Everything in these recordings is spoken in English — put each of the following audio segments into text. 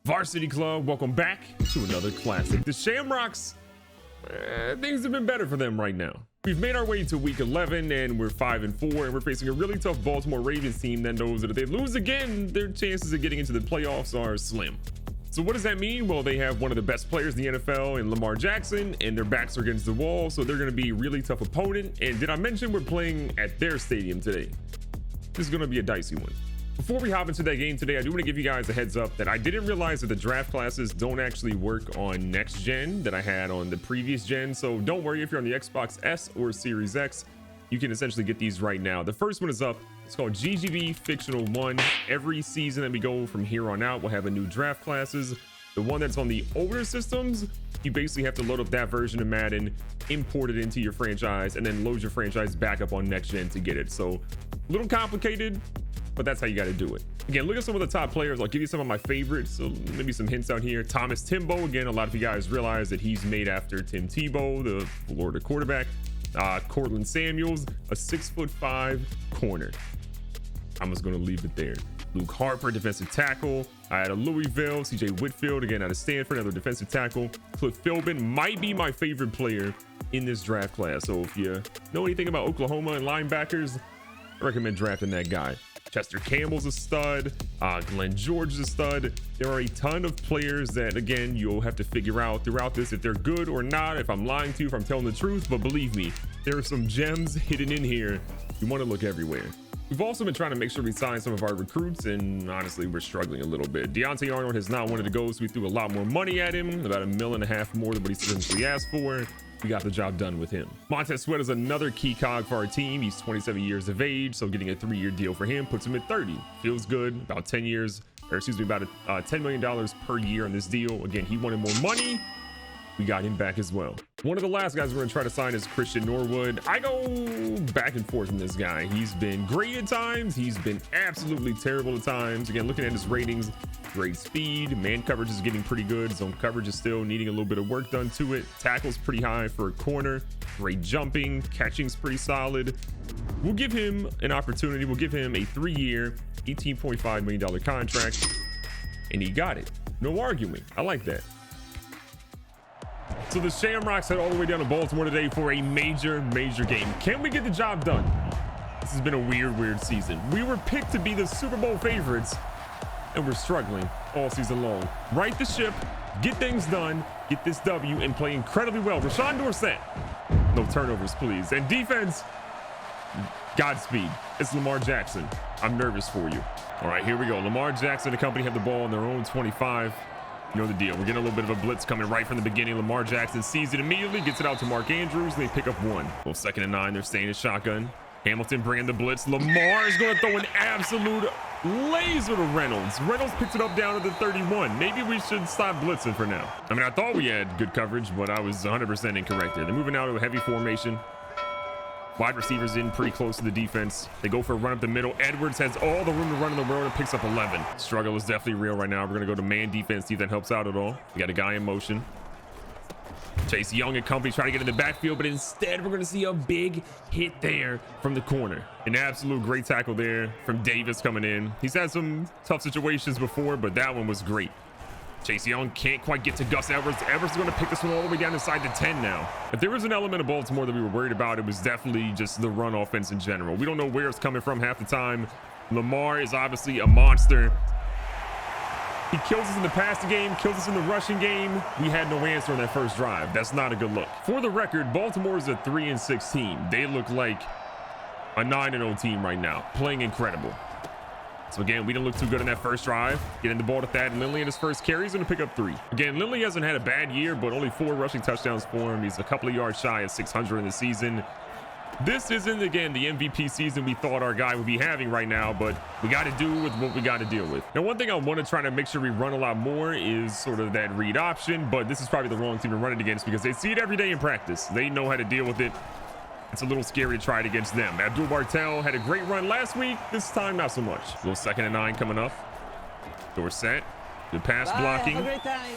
Varsity Club, welcome back to another classic. The Shamrocks, things have been better for them right now. We've made our way to week 11 and we're 5-4, and we're facing a really tough Baltimore Ravens team that knows that if they lose again, their chances of getting into the playoffs are slim. So what does that mean? Well, they have one of the best players in the NFL in Lamar Jackson, and their backs are against the wall, so they're going to be a really tough opponent. And did I mention we're playing at their stadium today? This is going to be a dicey one. Before we hop into that game today, I do want to give you guys a heads up that I didn't realize that the draft classes don't actually work on next gen that I had on the previous gen. So don't worry if you're on the Xbox S or Series X, you can essentially get these right now. The first one is up. It's called GGB Fictional 1. Every season that we go from here on out, we'll have a new draft classes. The one that's on the older systems, you basically have to load up that version of Madden, import it into your franchise, and then load your franchise back up on next gen to get it. So a little complicated, but that's how you got to do it. Again, look at some of the top players. I'll give you some of my favorites, so maybe some hints out here. Thomas Timbo, again, a lot of you guys realize that he's made after Tim Tebow, the Florida quarterback. Cortland Samuels, a 6'5" corner. I'm just going to leave it there. Luke Harper, defensive tackle. I had a Louisville. CJ Whitfield, again out of Stanford, another defensive tackle. Cliff Philbin might be my favorite player in this draft class. So if you know anything about Oklahoma and linebackers, I recommend drafting that guy. Chester Campbell's a stud. Glenn George's a stud. There are a ton of players that, again, you'll have to figure out throughout this if they're good or not, if I'm lying to you, if I'm telling the truth. But believe me, there are some gems hidden in here. You want to look everywhere. We've also been trying to make sure we sign some of our recruits, and honestly, we're struggling a little bit. Deontay Arnold has not wanted to go, so we threw a lot more money at him, about $1.5 million more than what he essentially asked for. We got the job done with him. Montez Sweat is another key cog for our team. He's 27 years of age, so getting a 3-year deal for him puts him at 30. Feels good. About 10 years, or excuse me, about $10 million per year on this deal. Again, he wanted more money. We got him back as well. One of the last guys we're going to try to sign is Christian Norwood. I go back and forth on this guy. He's been great at times. He's been absolutely terrible at times. Again, looking at his ratings, great speed. Man coverage is getting pretty good. Zone coverage is still needing a little bit of work done to it. Tackle's pretty high for a corner. Great jumping. Catching's pretty solid. We'll give him an opportunity. We'll give him a 3-year, $18.5 million contract. And he got it. No arguing. I like that. So the Shamrocks head all the way down to Baltimore today for a major game. Can we get the job done? This has been a weird season. We were picked to be the Super Bowl favorites, and we're struggling all season long. Right the ship, get things done, get this W, and play incredibly well. Rashawn Dorsett, no turnovers, please. And defense, Godspeed. It's Lamar Jackson. I'm nervous for you. All right, here we go. Lamar Jackson and the company have the ball on their own 25. You know the deal. We're getting a little bit of a blitz coming right from the beginning. Lamar Jackson sees it immediately, gets it out to Mark Andrews, and they pick up one. Well, 2nd and 9, they're staying in shotgun. Hamilton bringing the blitz. Lamar is going to throw an absolute laser to Reynolds. Reynolds picks it up down to the 31. Maybe we should stop blitzing for now. I mean, I thought we had good coverage, but I was 100% incorrect there. They're moving out to a heavy formation. Wide receivers in pretty close to the defense. They go for a run up the middle. Edwards has all the room to run in the world and picks up 11. Struggle is definitely real right now. We're going to go to man defense, see if that helps out at all. We got a guy in motion. Chase Young and company trying to get in the backfield, but instead we're going to see a big hit there from the corner. An absolute great tackle there from Davis coming in. He's had some tough situations before, but that one was great. Chase Young can't quite get to Gus Edwards. Edwards is going to pick this one all the way down inside the 10 now. If there was an element of Baltimore that we were worried about, it was definitely just the run offense in general. We don't know where it's coming from half the time. Lamar is obviously a monster. He kills us in the passing game, kills us in the rushing game. We had no answer on that first drive. That's not a good look. For the record, Baltimore is a 3-6 team. They look like a 9-0 team right now, playing incredible. So again, we didn't look too good in that first drive. Getting the ball to Thad Lindley in his first carry. He's going to pick up 3. Again, Lindley hasn't had a bad year, but only 4 rushing touchdowns for him. He's a couple of yards shy of 600 in the season. This isn't, again, the MVP season we thought our guy would be having right now, but we got to do with what we got to deal with. Now, one thing I want to try to make sure we run a lot more is sort of that read option, but this is probably the wrong team to run it against because they see it every day in practice. They know how to deal with it. It's a little scary to try it against them. Abdul Bartel had a great run last week. This time, not so much. A little 2nd and 9 coming up. Dorsett, good pass blocking. Have a great time.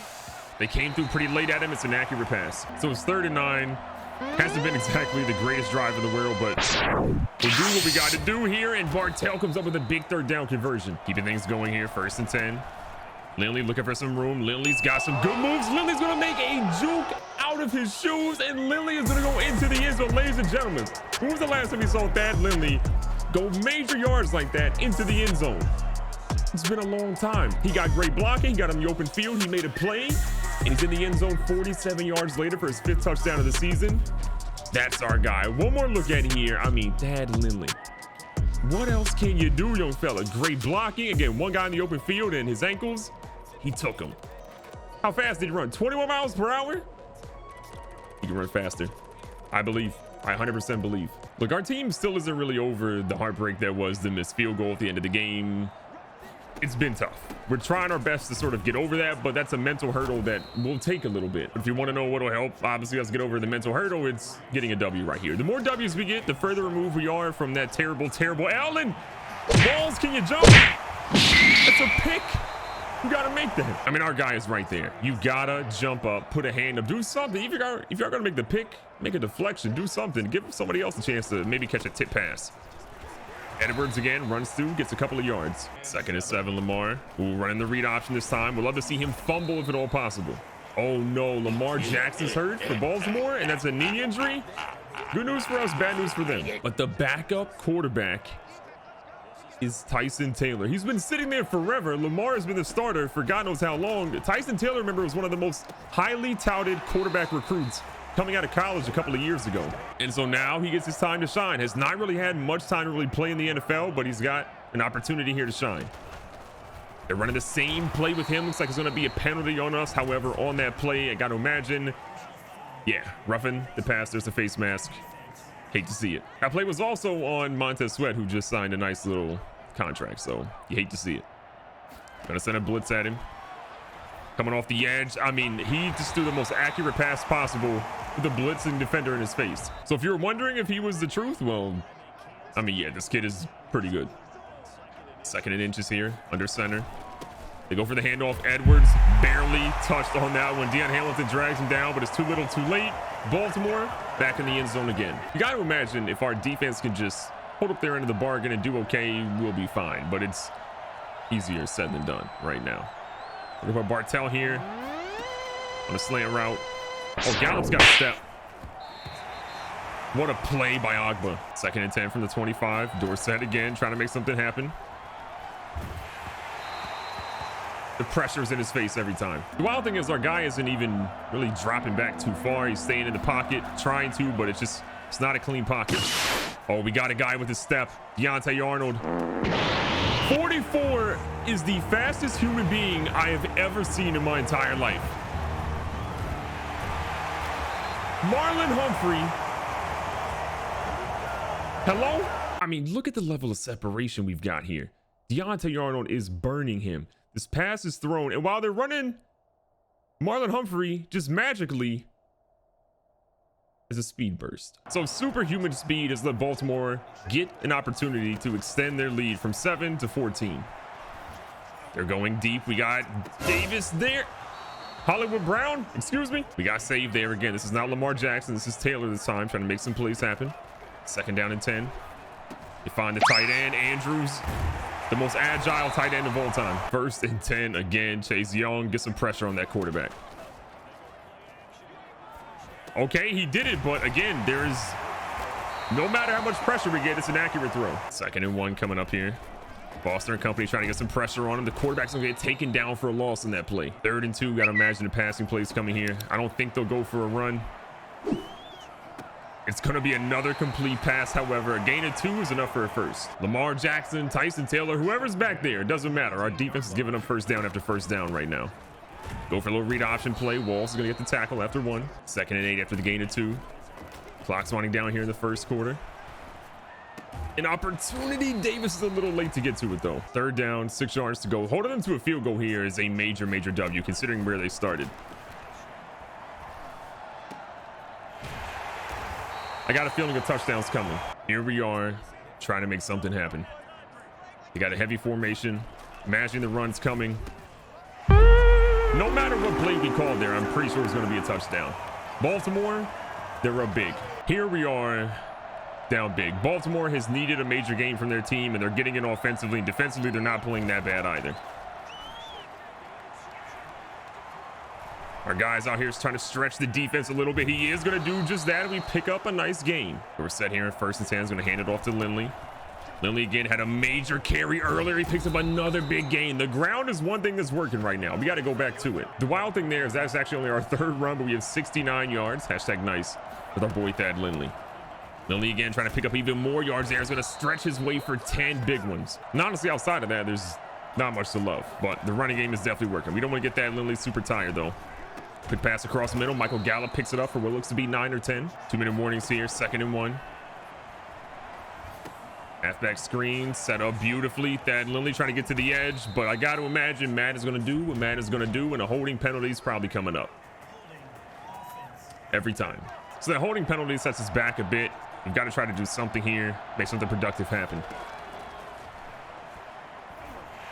They came through pretty late at him. It's an accurate pass. So it's 3rd and 9. Hasn't been exactly the greatest drive in the world, but we'll do what we got to do here. And Bartel comes up with a big 3rd down conversion. Keeping things going here. 1st and 10. Lindley looking for some room. Lindley's got some good moves. Lindley's going to make a juke out of his shoes, and Lindley is going to go into the end zone. Ladies and gentlemen, when was the last time we saw Thad Lindley go major yards like that into the end zone? It's been a long time. He got great blocking. He got in the open field. He made a play, and he's in the end zone 47 yards later for his 5th touchdown of the season. That's our guy. One more look at here. I mean, Thad Lindley. What else can you do, young fella? Great blocking. Again, one guy in the open field and his ankles, he took him. How fast did he run? 21 miles per hour? He can run faster. I believe. I 100% believe. Look, our team still isn't really over the heartbreak that was the missed field goal at the end of the game. It's been tough. We're trying our best to sort of get over that, but that's a mental hurdle that will take a little bit. But if you want to know what will help, obviously, us get over the mental hurdle, it's getting a W right here. The more W's we get, the further removed we are from that terrible, terrible Allen. Balls, can you jump? That's a pick. You gotta make that. I mean, our guy is right there. You gotta jump up, put a hand up, do something. If you're gonna make the pick, make a deflection, do something. Give somebody else a chance to maybe catch a tip pass. Edwards again runs through, gets a couple of yards. 2nd and 7, Lamar. Ooh, running the read option this time. We'd love to see him fumble if at all possible. Oh no, Lamar Jackson's hurt for Baltimore, and that's a knee injury. Good news for us, bad news for them. But the backup quarterback is Tyson Taylor. He's been sitting there forever. Lamar has been the starter for God knows how long. Tyson Taylor, remember, was one of the most highly touted quarterback recruits coming out of college a couple of years ago. And so now he gets his time to shine. Has not really had much time to really play in the NFL, but he's got an opportunity here to shine. They're running the same play with him. Looks like it's going to be a penalty on us. However, on that play, I got to imagine, yeah, roughing the pass. There's a face mask. Hate to see it. That play was also on Montez Sweat, who just signed a nice little contract, so you hate to see it. Gonna send a blitz at him. Coming off the edge. I mean, he just threw the most accurate pass possible with a blitzing defender in his face. So if you're wondering if he was the truth, well, I mean, yeah, this kid is pretty good. 2nd and inches here, under center. They go for the handoff. Edwards barely touched on that one. Deion Hamilton drags him down, but it's too little too late. Baltimore back in the end zone again. You got to imagine if our defense can just hold up their end of the bargain and do okay, we'll be fine. But it's easier said than done right now. Look at Bartell here on a slant route. Oh, Gallup's got a step. What a play by Agba. 2nd and 10 from the 25. Dorsett again trying to make something happen. The pressure's in his face every time. The wild thing is our guy isn't even really dropping back too far. He's staying in the pocket, trying to, but it's not a clean pocket. Oh, we got a guy with his step. Deontay Arnold. 44 is the fastest human being I have ever seen in my entire life. Marlon Humphrey. Hello? I mean, look at the level of separation we've got here. Deontay Arnold is burning him. This pass is thrown, and while they're running, Marlon Humphrey just magically is a speed burst. So superhuman speed has let Baltimore get an opportunity to extend their lead from 7 to 14. They're going deep. We got Davis there. Hollywood Brown, excuse me. We got saved there again. This is not Lamar Jackson. This is Taylor this time, trying to make some plays happen. 2nd down and 10. They find the tight end, Andrews. The most agile tight end of all time. 1st and 10 again. Chase Young, get some pressure on that quarterback. Okay, he did it, but again, there is no matter how much pressure we get, it's an accurate throw. 2nd and 1 coming up here. Boston and company trying to get some pressure on him. The quarterback's gonna get taken down for a loss in that play. 3rd and 2, gotta imagine the passing plays coming here. I don't think they'll go for a run. It's going to be another complete pass. However, a gain of 2 is enough for a first. Lamar Jackson, Tyson Taylor, whoever's back there, it doesn't matter. Our defense is giving up 1st down after 1st down right now. Go for a little read option play. Walls is going to get the tackle after 1. 2nd and 8 after the gain of 2. Clock's winding down here in the 1st quarter. An opportunity. Davis is a little late to get to it, though. 3rd down, 6 yards to go. Holding them to a field goal here is a major, major W, considering where they started. I got a feeling a touchdown's coming. Here we are trying to make something happen. They got a heavy formation. Imagine the run's coming. No matter what play we called there, I'm pretty sure it's going to be a touchdown. Baltimore, they're up big. Here we are down big. Baltimore has needed a major game from their team, and they're getting it offensively and defensively. They're not playing that bad either. Our guys out here is trying to stretch the defense a little bit. He is going to do just that, and we pick up a nice gain. We're set here in first and 10. Is going to hand it off to Lindley. Lindley again had a major carry earlier. He picks up another big gain. The ground is one thing that's working right now. We got to go back to it. The wild thing there is that's actually only our third run, but we have 69 yards. Hashtag nice with our boy Thad Lindley. Lindley again trying to pick up even more yards there. He's going to stretch his way for 10 big ones. And honestly, outside of that, there's not much to love, but the running game is definitely working. We don't want to get Thad Lindley super tired though. Quick pass across the middle. Michael Gallup picks it up for what looks to be 9 or 10. 2-minute warnings here. 2nd and 1. Halfback screen set up beautifully. Thad Lindley trying to get to the edge, but I got to imagine Madden is going to do what Madden is going to do, and a holding penalty is probably coming up every time. So that holding penalty sets us back a bit. We've got to try to do something here, make something productive happen.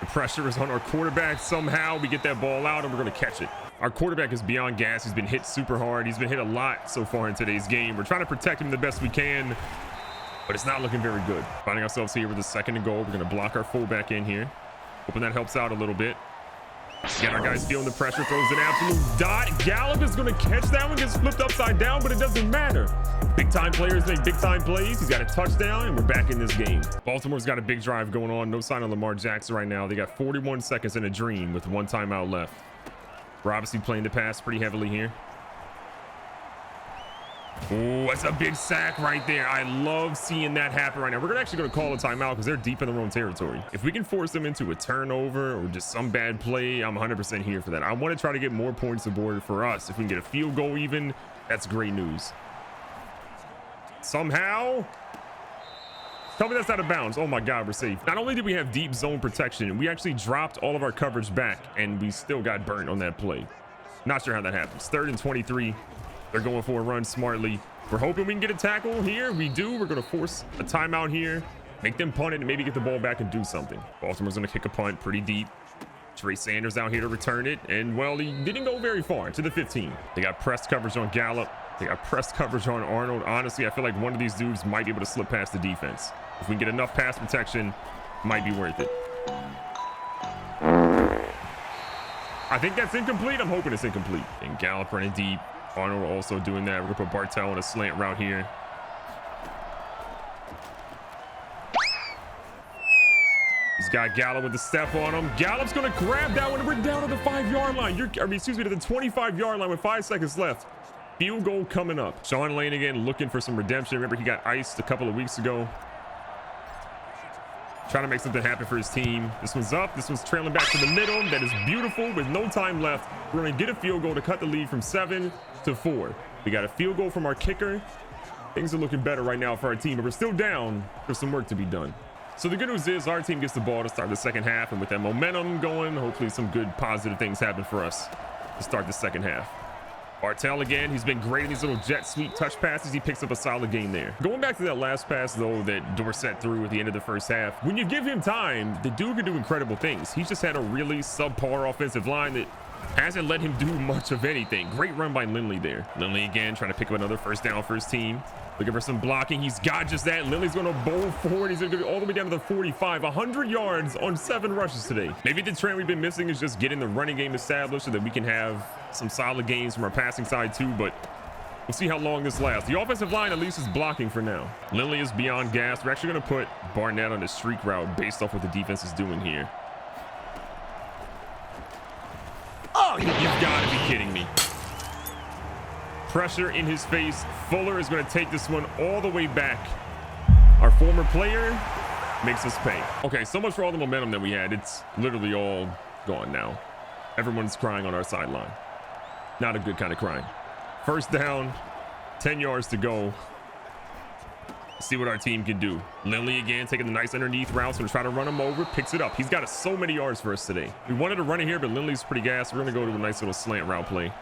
The pressure is on our quarterback. Somehow we get that ball out and we're going to catch it. Our quarterback is beyond gas. He's been hit super hard. He's been hit a lot so far in today's game. We're trying to protect him the best we can, but it's not looking very good. Finding ourselves here with a 2nd and goal. We're going to block our fullback in here. Hoping that helps out a little bit. Again, our guys feeling the pressure, throws an absolute dot. Gallup is going to catch that one, gets flipped upside down, but it doesn't matter. Big time players make big time plays. He's got a touchdown, and we're back in this game. Baltimore's got a big drive going on. No sign of Lamar Jackson right now. They got 41 seconds in a dream with 1 timeout left. We're obviously playing the pass pretty heavily here. Oh, that's a big sack right there. I love seeing that happen right now. We're actually going to call a timeout because they're deep in their own territory. If we can force them into a turnover or just some bad play, I'm 100% here for that. I want to try to get more points aboard for us. If we can get a field goal even, that's great news. Somehow, tell me that's out of bounds. Oh my God, we're safe. Not only did we have deep zone protection, we actually dropped all of our coverage back and we still got burnt on that play. Not sure how that happens. 3rd and 23. They're going for a run smartly. We're hoping we can get a tackle here. We do. We're going to force a timeout here, make them punt it, and maybe get the ball back and do something. Baltimore's going to kick a punt pretty deep. Trey Sanders out here to return it. And, well, he didn't go very far, to the 15. They got pressed coverage on Gallup. They got pressed coverage on Arnold. Honestly, I feel like one of these dudes might be able to slip past the defense. If we can get enough pass protection, might be worth it. I think that's incomplete. I'm hoping it's incomplete. And Gallup running deep. Arnold also doing that. We're gonna put Bartell on a slant route here. He's got Gallup with the step on him. Gallup's gonna grab that one, and we're down to the 5-yard line. To the 25-yard line with 5 seconds left. Field goal coming up. Sean Lane again looking for some redemption. Remember, he got iced a couple of weeks ago. Trying to make something happen for his team. This one's up. This one's trailing back to the middle. That is beautiful with no time left. We're going to get a field goal to cut the lead from 7 to 4. We got a field goal from our kicker. Things are looking better right now for our team, but we're still down. There's some work to be done. So the good news is our team gets the ball to start the 2nd half, and with that momentum going, hopefully some good positive things happen for us to start the 2nd half. Bartell again, he's been great in these little jet sweep touch passes. He picks up a solid gain there. Going back to that last pass though that Dorsett threw at the end of the 1st half, when you give him time, the dude can do incredible things. He's just had a really subpar offensive line that hasn't let him do much of anything. Great run by Lindley there. Lindley again trying to pick up another 1st down for his team. Looking for some blocking. He's got just that. Lindley's going to bowl forward. He's going to go all the way down to the 45. 100 yards on 7 rushes today. Maybe the trend we've been missing is just getting the running game established so that we can have some solid gains from our passing side too, but we'll see how long this lasts. The offensive line at least is blocking for now. Lindley is beyond gas. We're actually going to put Barnett on a streak route based off what the defense is doing here. Oh, you've got to be kidding me. Pressure in his face. Fuller is going to take this one all the way back. Our former player makes us pay. Okay, so much for all the momentum that we had. It's literally all gone now. Everyone's crying on our sideline. Not a good kind of crying. 1st down, 10 yards to go. Let's see what our team can do. Lindley again taking the nice underneath routes. We're trying to run him over. Picks it up. He's got so many yards for us today. We wanted to run it here, but Lindley's pretty gas. We're going to go to a nice little slant route play.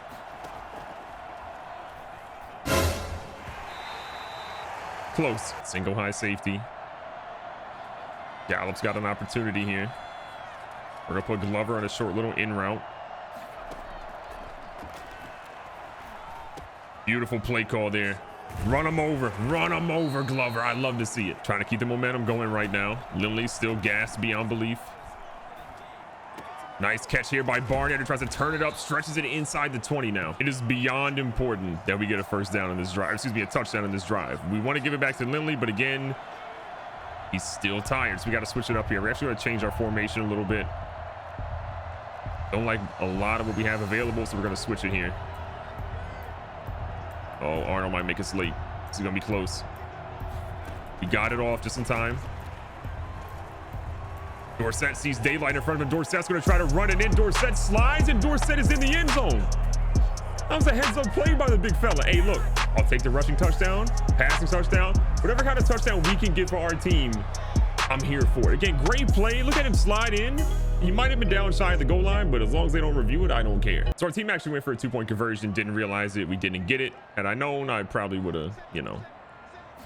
Close. Single high safety. Gallup's got an opportunity here. We're going to put Glover on a short little in route. Beautiful play call there. Run him over, Glover. I love to see it. Trying to keep the momentum going right now. Lindley still gassed beyond belief. Nice catch here by Barnett, who tries to turn it up, stretches it inside the 20 now. It is beyond important that we get a first down in this drive. Excuse me, a touchdown in this drive. We want to give it back to Lindley, but again, he's still tired, so we got to switch it up here. We're actually going to change our formation a little bit. Don't like a lot of what we have available, so we're going to switch it here. Oh, Arnold might make us late. This is going to be close. We got it off just in time. Dorsett sees daylight in front of him. Dorsett's going to try to run it in. Dorsett slides, and Dorsett is in the end zone. That was a heads-up play by the big fella. Hey, look, I'll take the rushing touchdown, passing touchdown, whatever kind of touchdown we can get for our team, I'm here for it. Again, great play. Look at him slide in. He might have been down shy at the goal line, but as long as they don't review it, I don't care. So our team actually went for a 2-point conversion, didn't realize it. We didn't get it. Had I known, I probably would have,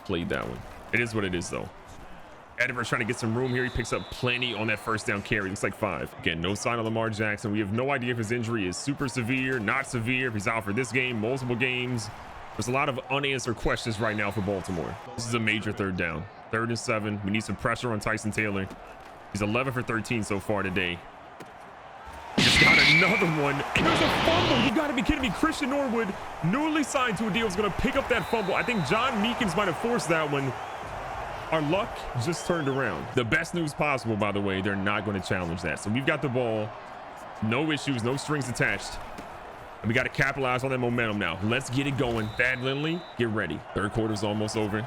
played that one. It is what it is, though. Edwards trying to get some room here. He picks up plenty on that first down carry. Looks like 5. Again, no sign of Lamar Jackson. We have no idea if his injury is super severe, not severe, if he's out for this game, multiple games. There's a lot of unanswered questions right now for Baltimore. This is a major third down. 3rd and 7. We need some pressure on Tyson Taylor. He's 11 for 13 so far today. Just got another one. And there's a fumble. You got to be kidding me. Christian Norwood, newly signed to a deal, is going to pick up that fumble. I think John Meekins might have forced that one. Our luck just turned around. The best news possible, by the way, they're not going to challenge that. So we've got the ball, no issues, no strings attached. And we got to capitalize on that momentum now. Let's get it going. Thad Lindley, get ready. 3rd quarter's almost over.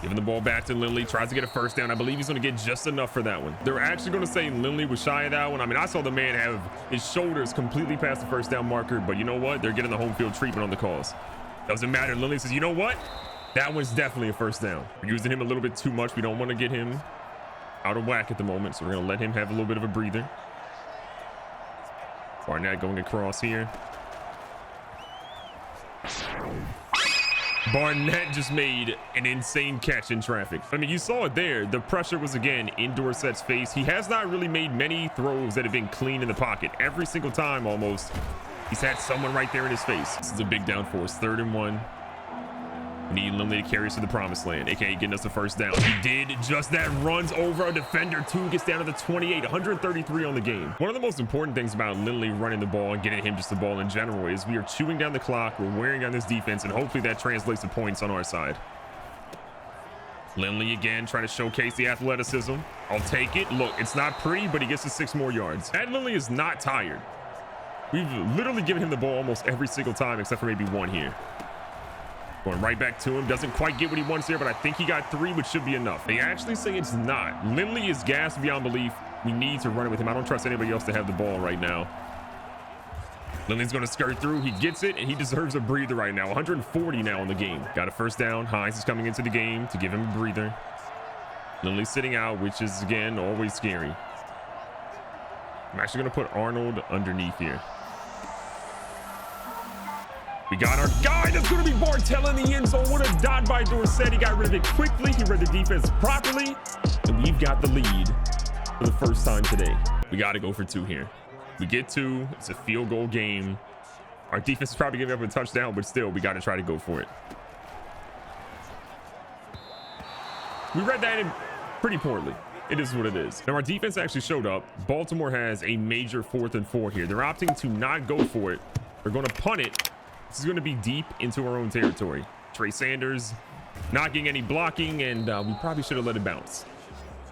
Giving the ball back to Lindley, tries to get a first down. I believe he's going to get just enough for that one. They're actually going to say Lindley was shy of that one. I mean, I saw the man have his shoulders completely past the first down marker, but you know what? They're getting the home field treatment on the calls. Doesn't matter. Lindley says, you know what? That one's definitely a first down. We're using him a little bit too much. We don't want to get him out of whack at the moment, so we're going to let him have a little bit of a breather. Barnett going across here. Barnett just made an insane catch in traffic. I mean, you saw it there. The pressure was, again, in Dorsett's face. He has not really made many throws that have been clean in the pocket. Every single time, almost, he's had someone right there in his face. This is a big down for us. 3rd and 1. Need Lindley to carry us to the promised land, aka getting us the first down. He did just that. Runs over a defender, 2, gets down to the 28. 133 on the game. One of the most important things about Lindley running the ball and getting him just the ball in general is we are chewing down the clock, we're wearing down this defense, and hopefully that translates to points on our side. Lindley again trying to showcase the athleticism. I'll take it. Look, it's not pretty, but he gets us 6 more yards. Thad Lindley is not tired. We've literally given him the ball almost every single time except for maybe one here. Going right back to him. Doesn't quite get what he wants here, but I think he got 3, which should be enough. They actually say it's not. Lindley is gassed beyond belief. We need to run it with him. I don't trust anybody else to have the ball right now. Lindley's going to skirt through. He gets it, and he deserves a breather right now. 140 now in the game. Got a first down. Hines is coming into the game to give him a breather. Lindley sitting out, which is, again, always scary. I'm actually going to put Arnold underneath here. We got our guy. That's going to be Bartell in the end zone. What a dot by Dorsett. He got rid of it quickly. He read the defense properly. And we've got the lead for the first time today. We got to go for 2 here. We get 2. It's a field goal game. Our defense is probably giving up a touchdown, but still, we got to try to go for it. We read that in pretty poorly. It is what it is. Now, our defense actually showed up. Baltimore has a major 4th and 4 here. They're opting to not go for it. They're going to punt it. This is going to be deep into our own territory. Trey Sanders not getting any blocking, and we probably should have let it bounce.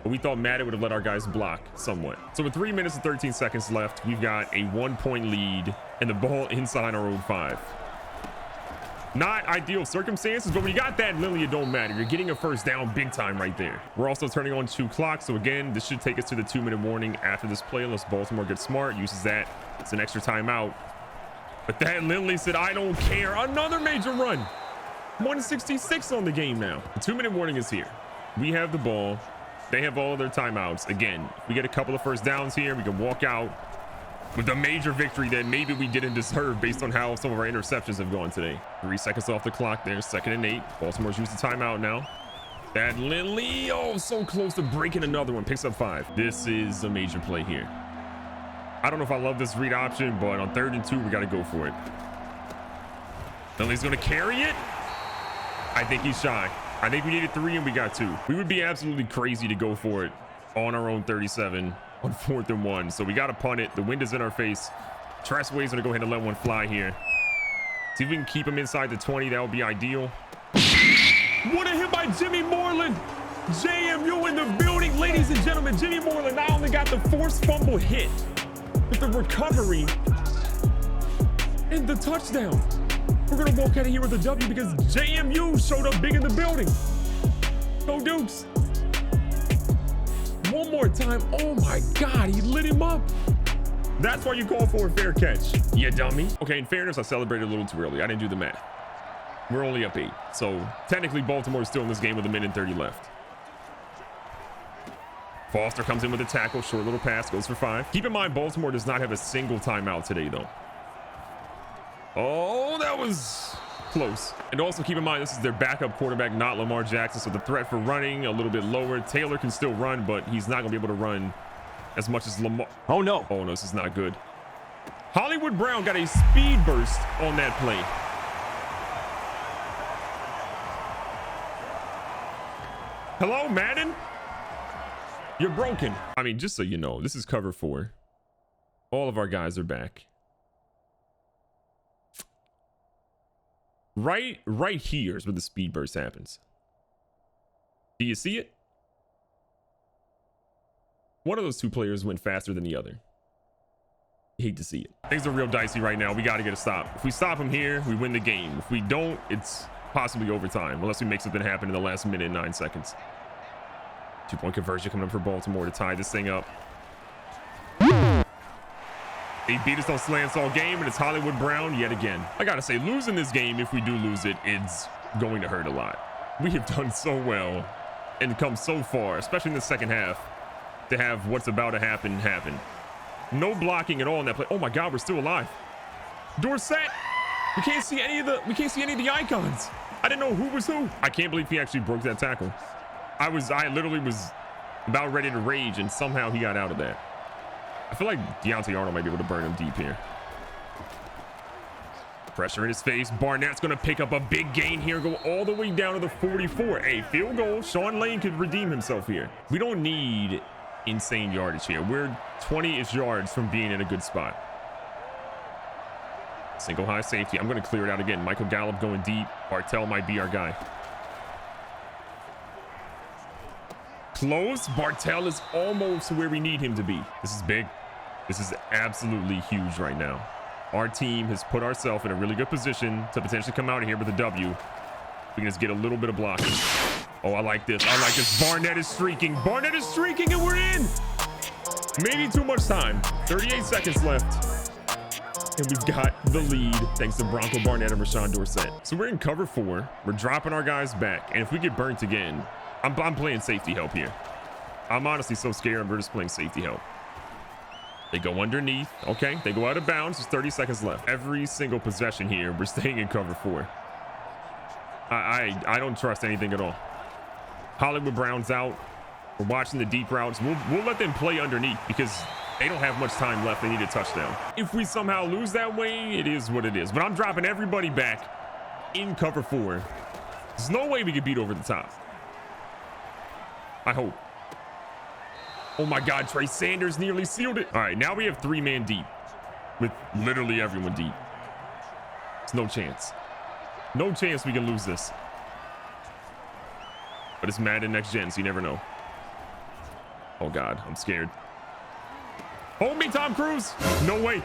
But we thought Madden would have let our guys block somewhat. So with 3 minutes and 13 seconds left, we've got a 1-point lead and the ball inside our own 5. Not ideal circumstances, but when you got that Lindley, it don't matter. You're getting a first down big time right there. We're also turning on 2 clock. So again, this should take us to the 2-minute warning after this play, unless Baltimore gets smart, uses that. It's an extra timeout. But Thad Lindley said, I don't care. Another major run. 166 on the game now. The 2-minute warning is here. We have the ball. They have all of their timeouts. Again, if we get a couple of first downs here, we can walk out with a major victory that maybe we didn't deserve based on how some of our interceptions have gone today. 3 seconds off the clock there. 2nd and 8. Baltimore's used the timeout now. Thad Lindley, oh, so close to breaking another one. Picks up 5. This is a major play here. I don't know if I love this read option, but on 3rd and 2, we got to go for it. Lindley's going to carry it. I think he's shy. I think we needed 3 and we got 2. We would be absolutely crazy to go for it on our own 37 on 4th and 1. So we got to punt it. The wind is in our face. Tressway's going to go ahead and let one fly here. See if we can keep him inside the 20. That would be ideal. What a hit by Jimmy Moreland. JMU in the building, ladies and gentlemen. Jimmy Moreland not only got the forced fumble hit, but the recovery and the touchdown. We're going to walk out of here with a W because JMU showed up big in the building. Go Dukes. One more time. Oh my God, he lit him up. That's why you call for a fair catch, you dummy. Okay, in fairness, I celebrated a little too early. I didn't do the math. We're only up 8. So technically Baltimore is still in this game with 1:30 left. Foster comes in with a tackle, short little pass, goes for 5. Keep in mind, Baltimore does not have a single timeout today though. Oh, that was close. And also keep in mind, this is their backup quarterback, not Lamar Jackson. So the threat for running a little bit lower. Taylor can still run, but he's not gonna be able to run as much as Lamar. Oh no, this is not good. Hollywood Brown got a speed burst on that play. Hello, Madden? You're broken. I mean, just so you know, this is cover 4. All of our guys are back. Right here is where the speed burst happens. Do you see it? One of those 2 players went faster than the other. I hate to see it. Things are real dicey right now. We got to get a stop. If we stop him here, we win the game. If we don't, it's possibly overtime, unless we make something happen in the last minute and 9 seconds. 2-point conversion coming up for Baltimore to tie this thing up. They beat us on slants all game, and it's Hollywood Brown yet again. I gotta say, losing this game, if we do lose it, it's going to hurt a lot. We have done so well and come so far, especially in the second half, to have what's about to happen. No blocking at all in that play. Oh my God, we're still alive. Dorsett, we can't see any of the icons. I didn't know who was who. I can't believe he actually broke that tackle. I literally was about ready to rage, and somehow he got out of that. I feel like Deontay Arnold might be able to burn him deep here. Pressure in his face. Barnett's going to pick up a big gain here, go all the way down to the 44. A field goal. Sean Lane could redeem himself here. We don't need insane yardage here. We're 20-ish yards from being in a good spot. Single high safety. I'm going to clear it out again. Michael Gallup going deep. Bartell might be our guy. Close. Bartell is almost where we need him to be. This is big. This is absolutely huge right now. Our team has put ourselves in a really good position to potentially come out of here with a W. We can just get a little bit of blocking. Oh, I like this. Barnett is streaking. And we're in. Maybe too much time. 38 seconds left. And we've got the lead thanks to Bronco Barnett and Rashawn Dorsett. So we're in cover 4. We're dropping our guys back. And if we get burnt again, I'm playing safety help here. I'm honestly so scared. We're just playing safety help. They go underneath. Okay, they go out of bounds. There's 30 seconds left. Every single possession here, we're staying in cover 4. I don't trust anything at all. Hollywood Brown's out. We're watching the deep routes. We'll let them play underneath because they don't have much time left. They need a touchdown. If we somehow lose that way, it is what it is. But I'm dropping everybody back in cover 4. There's no way we could beat over the top. I hope. Oh my God, Trey Sanders nearly sealed it. All right, now we have 3-man deep with literally everyone deep. There's no chance. No chance we can lose this. But it's Madden next gen, so you never know. Oh God, I'm scared. Hold me, Tom Cruise. No way.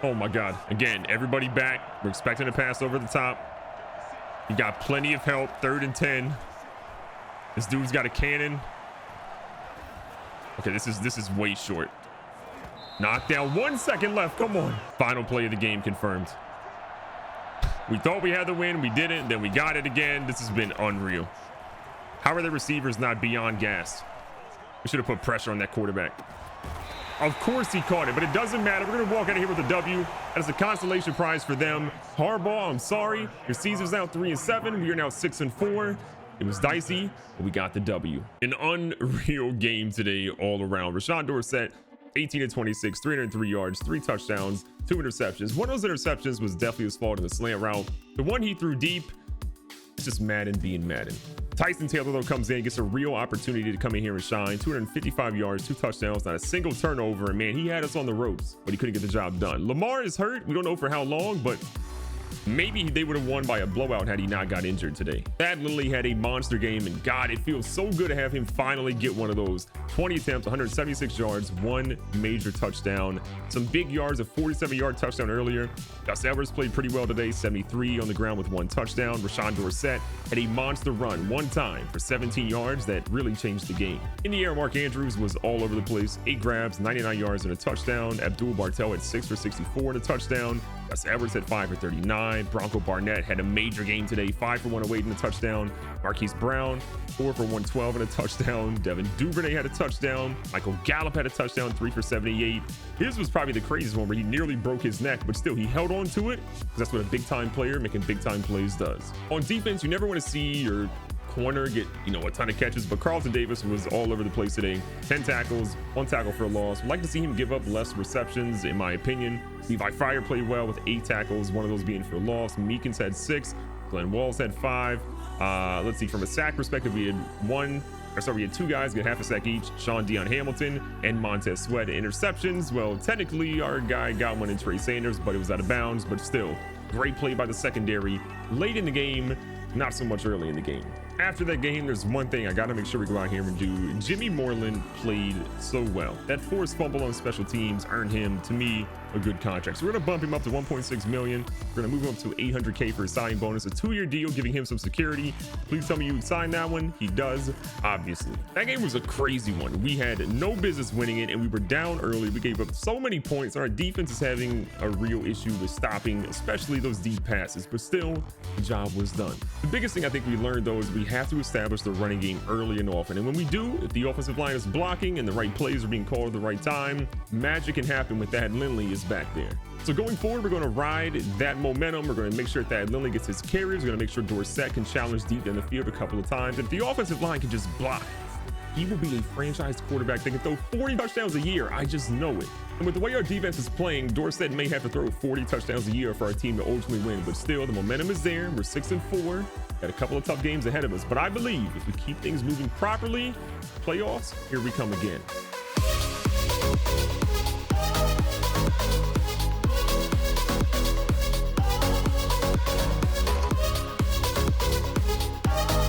Oh my God. Again, everybody back. We're expecting a pass over the top. You got plenty of help. 3rd and 10. This dude's got a cannon. Okay, this is way short. Knockdown. 1 second left. Come on. Final play of the game confirmed. We thought we had the win. We didn't. Then we got it again. This has been unreal. How are the receivers not beyond gassed? We should have put pressure on that quarterback. Of course he caught it, but it doesn't matter. We're going to walk out of here with a W. That is a consolation prize for them. Harbaugh, I'm sorry. Your Caesar's now 3-7. We are now 6-4. It was dicey, but we got the W. An unreal game today all around. Rashawn Dorsett, 18-26, 303 yards, 3 touchdowns, 2 interceptions. One of those interceptions was definitely his fault in the slant route. The one he threw deep, it's just Madden being Madden. Tyson Taylor, though, comes in, gets a real opportunity to come in here and shine. 255 yards, 2 touchdowns, not a single turnover. And man, he had us on the ropes, but he couldn't get the job done. Lamar is hurt. We don't know for how long, but maybe they would have won by a blowout had he not got injured today. Thad Lilly had a monster game, and God, it feels so good to have him finally get one of those. 20 attempts, 176 yards, 1 major touchdown, some big yards, a 47-yard touchdown earlier. Gus Edwards played pretty well today, 73 on the ground with 1 touchdown. Rashawn Dorsett had a monster run one time for 17 yards that really changed the game. In the air, Mark Andrews was all over the place. 8 grabs, 99 yards and a touchdown. Abdul Bartel had 6 for 64 and a touchdown. Gus Edwards had 5 for 39. Bronco Barnett had a major game today, 5 for 108 and a touchdown. Marquise Brown, 4 for 112 and a touchdown. Devin Duvernay had a touchdown. Michael Gallup had a touchdown, 3 for 78. His was probably the craziest one where he nearly broke his neck, but still he held on to it because that's what a big time player making big time plays does. On defense, you never want to see your corner get, a ton of catches, but Carlton Davis was all over the place today. 10 tackles, 1 tackle for a loss. Would like to see him give up less receptions, in my opinion. Levi Fryer played well with 8 tackles, one of those being for a loss. Meekins had 6. Glenn Walls had 5. Let's see, from a sack perspective, we had 2 guys get half a sack each, Sean Dion Hamilton and Montez Sweat. Interceptions, well, technically our guy got one in Trey Sanders, but it was out of bounds. But still, great play by the secondary late in the game, not so much early in the game. After that game, there's one thing I got to make sure we go out here and do. Jimmy Moreland played so well. That forced fumble on special teams earned him, to me, a good contract. So we're going to bump him up to 1.6 million. We're going to move him up to 800K for a signing bonus, a 2-year deal, giving him some security. Please tell me you signed that one. He does, obviously. That game was a crazy one. We had no business winning it, and we were down early. We gave up so many points. Our defense is having a real issue with stopping, especially those deep passes, but still, the job was done. The biggest thing I think we learned, though, is we have to establish the running game early and often. And when we do, if the offensive line is blocking and the right plays are being called at the right time, magic can happen with Thad Lindley is back there. So going forward, we're going to ride that momentum. We're going to make sure Thad Lindley gets his carries. We're going to make sure Dorsett can challenge deep in the field a couple of times. If the offensive line can just block, he will be a franchise quarterback that can throw 40 touchdowns a year. I just know it. And with the way our defense is playing, Dorsett may have to throw 40 touchdowns a year for our team to ultimately win. But still, the momentum is there. We're 6-4. Got a couple of tough games ahead of us. But I believe if we keep things moving properly, playoffs, here we come again.